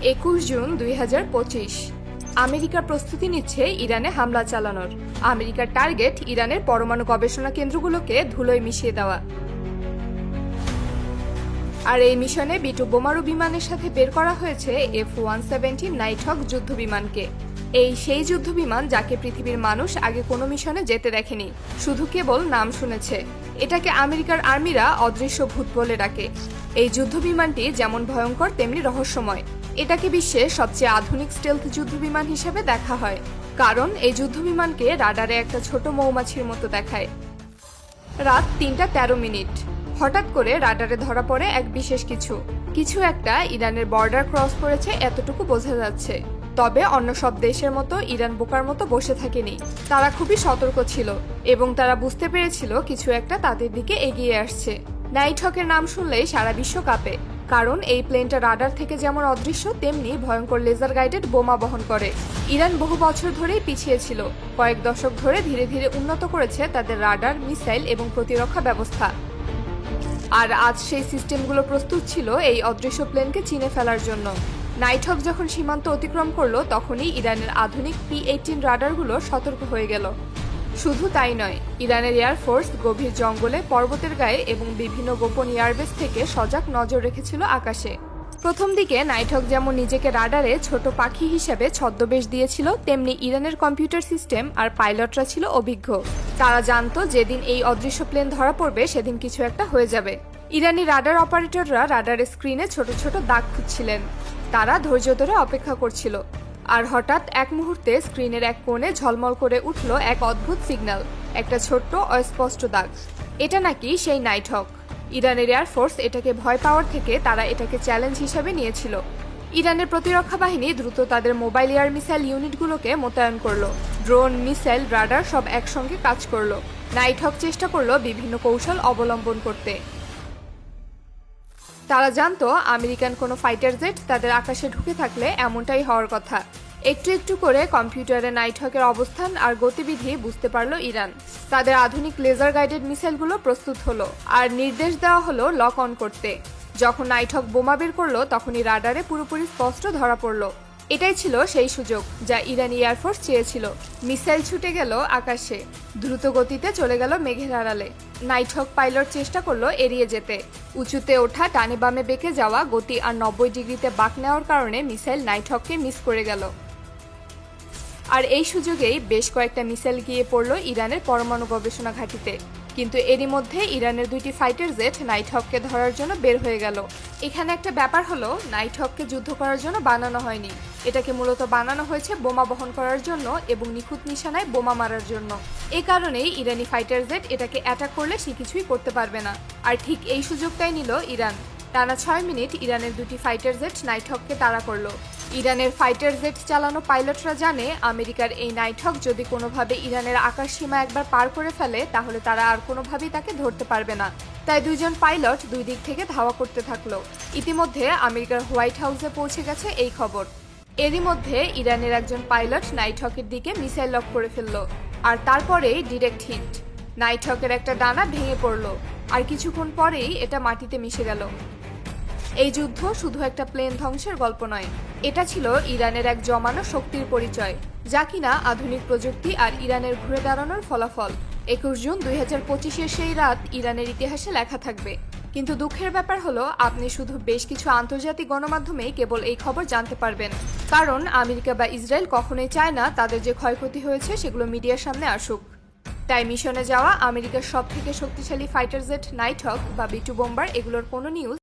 21 June 2025। America প্রস্তুতি নিচ্ছে ইরানে হামলা চালানোর। আমেরিকার টার্গেট ইরানের পরমাণু গবেষণা কেন্দ্রগুলোকে ধুলোয় মিশিয়ে দেওয়া। আর এই মিশনে B-2 বোমারু বিমানের সাথে বের করা হয়েছে F-117 নাইটহক যুদ্ধ বিমানকে। এই সেই যুদ্ধ বিমান যাকে পৃথিবীর মানুষ আগে কোনো মিশনে যেতে দেখেনি, শুধু কেবল নাম শুনেছে। এটাকে আমেরিকার আর্মিরা অদৃশ্য ভূত বলে ডাকে। এই যুদ্ধ বিমানটি যেমন ভয়ঙ্কর তেমনি রহস্যময়। এটাকে বিশ্বের সবচেয়ে আধুনিক স্টেলথ যুদ্ধ বিমান হিসেবে দেখা হয়, কারণ এই যুদ্ধ বিমানকে রাডারে একটা ছোট মৌমাছির মতো দেখায়। রাত 3:13। হঠাৎ করে রাডারে ধরা পড়ে এক বিশেষ কিছু একটা ইরানের বর্ডার ক্রস করেছে, এতটুকু বোঝা যাচ্ছে। তবে অন্য সব দেশের মতো ইরান বোকার মতো বসে থাকেনি। তারা খুবই সতর্ক ছিল এবং তারা বুঝতে পেরেছিল কিছু একটা তাদের দিকে এগিয়ে আসছে। নাইটহকের নাম শুনলেই সারা বিশ্ব কাঁপে, কারণ এই প্লেনটা রাডার থেকে যেমন অদৃশ্য তেমনি ভয়ঙ্কর লেজার গাইডেড বোমা বহন করে। ইরান বহু বছর ধরেই পিছিয়ে ছিল, কয়েক দশক ধরে ধীরে ধীরে উন্নত করেছে তাদের রাডার, মিসাইল এবং প্রতিরক্ষা ব্যবস্থা। আর আজ সেই সিস্টেমগুলো প্রস্তুত ছিল এই অদৃশ্য প্লেনকে চিনে ফেলার জন্য। নাইটহক যখন সীমান্ত অতিক্রম করলো, তখনই ইরানের আধুনিক P-18 রাডারগুলো সতর্ক হয়ে গেল। শুধু তাই নয়, ইরানের এয়ারফোর্স গভীর জঙ্গলে, পর্বতের গায়ে এবং বিভিন্ন গোপন এয়ারবেস থেকে সজাগ নজর রেখেছিল আকাশে। প্রথম দিকে নাইটহক যেমন নিজেকে রাডারে ছোট পাখি হিসেবে ছদ্মবেশ দিয়েছিল, তেমনি ইরানের কম্পিউটার সিস্টেম আর পাইলটরা ছিল অভিজ্ঞ। তারা জানতো যেদিন এই অদৃশ্য প্লেন ধরা পড়বে সেদিন কিছু একটা হয়ে যাবে। ইরানি রাডার অপারেটররা রাডারের স্ক্রিনে ছোট ছোট দাগ খুঁজছিলেন। তারা ধৈর্য ধরে অপেক্ষা করছিল। আর হঠাৎ এক মুহূর্তে স্ক্রিনের এক কোণে ঝলমল করে উঠল এক অদ্ভুত সিগন্যাল, একটা ছোট্ট অস্পষ্ট দাগ। এটা নাকি সেই নাইটহক। ইরানের এয়ারফোর্স এটাকে ভয় পাওয়ার থেকে তারা এটাকে চ্যালেঞ্জ হিসেবে নিয়েছিল। ইরানের প্রতিরক্ষা বাহিনী দ্রুত তাদের মোবাইল এয়ার মিসাইল ইউনিটগুলোকে মোতায়েন করলো। ড্রোন, মিসাইল, রাডার সব একসঙ্গে কাজ করলো। নাইটহক চেষ্টা করলো বিভিন্ন কৌশল অবলম্বন করতে। তারা জানতো আমেরিকান কোনো ফাইটার জেট তাদের আকাশে ঢুকে থাকলে এমনটাই হওয়ার কথা। একটু একটু করে কম্পিউটারে নাইটহকের অবস্থান আর গতিবিধি বুঝতে পারল ইরান। তাদের আধুনিক লেজার গাইডেড মিসাইলগুলো প্রস্তুত হলো আর নির্দেশ দেওয়া হলো লক অন করতে। যখন নাইটহক বোমা বের করলো, তখনই রাডারে পুরোপুরি স্পষ্ট ধরা পড়লো। এটাই ছিল সেই সুযোগ যা ইরানি এয়ারফোর্স চেয়েছিল। মিসাইল ছুটে গেল আকাশে, দ্রুত গতিতে চলে গেল মেঘের আড়ালে। নাইটহক পাইলট চেষ্টা করলো এড়িয়ে যেতে। উঁচুতে ওঠা, ডানে বামে বেঁকে যাওয়া গতি আর 90 ডিগ্রিতে বাঁক নেওয়ার কারণে মিসাইল নাইটহককে মিস করে গেল। আর এই সুযোগেই বেশ কয়েকটা মিসাইল গিয়ে পড়ল ইরানের পরমাণু গবেষণা ঘাঁটিতে। কিন্তু এরই মধ্যে ইরানের 2টি ফাইটার জেট নাইটহককে ধরার জন্য বের হয়ে গেল। এখানে একটা ব্যাপার হলো, নাইটহককে যুদ্ধ করার জন্য বানানো হয়নি। এটাকে মূলত বানানো হয়েছে বোমা বহন করার জন্য এবং নিখুঁত নিশানায় বোমা মারার জন্য। এ কারণেই ইরানি ফাইটার জেট এটাকে অ্যাটাক করলে সে কিছুই করতে পারবে না। আর ঠিক এই সুযোগটাই নিল ইরান। টানা 6 মিনিট ইরানের 2টি ফাইটার জেট নাইটহককে তাড়া করলো। ইরানের ফাইটার জেট চালানো পাইলটরা জানে আমেরিকার এই নাইটহক যদি কোনোভাবে ইরানের আকাশ সীমা একবার পার করে ফেলে, তাহলে তারা আর কোনোভাবেই তাকে ধরতে পারবে না। তাই দুইজন পাইলট দুই দিক থেকে ধাওয়া করতে থাকলো। ইতিমধ্যে আমেরিকার হোয়াইট হাউসে পৌঁছে গেছে এই খবর। এরই মধ্যে ইরানের একজন পাইলট নাইটহকের দিকে মিসাইল লক করে ফেললো। আর তারপরেই ডিরেক্ট হিট। নাইটহকের একটা ডানা ভেঙে পড়লো আর কিছুক্ষণ পরেই এটা মাটিতে মিশে গেল। এই যুদ্ধ শুধু একটা প্লেন ধ্বংসের গল্প নয়, এটা ছিল ইরানের এক জমানো শক্তির পরিচয়, যা কিনা আধুনিক প্রযুক্তি আর ইরানের ঘুরে দাঁড়ানোর ফলাফল। 21 জুন 2025-এর সেই রাত ইরানের ইতিহাসে লেখা থাকবে। কিন্তু দুঃখের ব্যাপার হলো, আপনি শুধু বেশ কিছু আন্তর্জাতিক গণমাধ্যমেই কেবল এই খবর জানতে পারবেন, কারণ আমেরিকা বা ইসরায়েল কখনোই চায় না তাদের যে ক্ষয়ক্ষতি হয়েছে সেগুলো মিডিয়ার সামনে আসুক। তাই মিশনে যাওয়া আমেরিকার সবথেকে শক্তিশালী ফাইটার জেট নাইটহক বা B-2 বোম্বার, এগুলোর কোনো নিউজ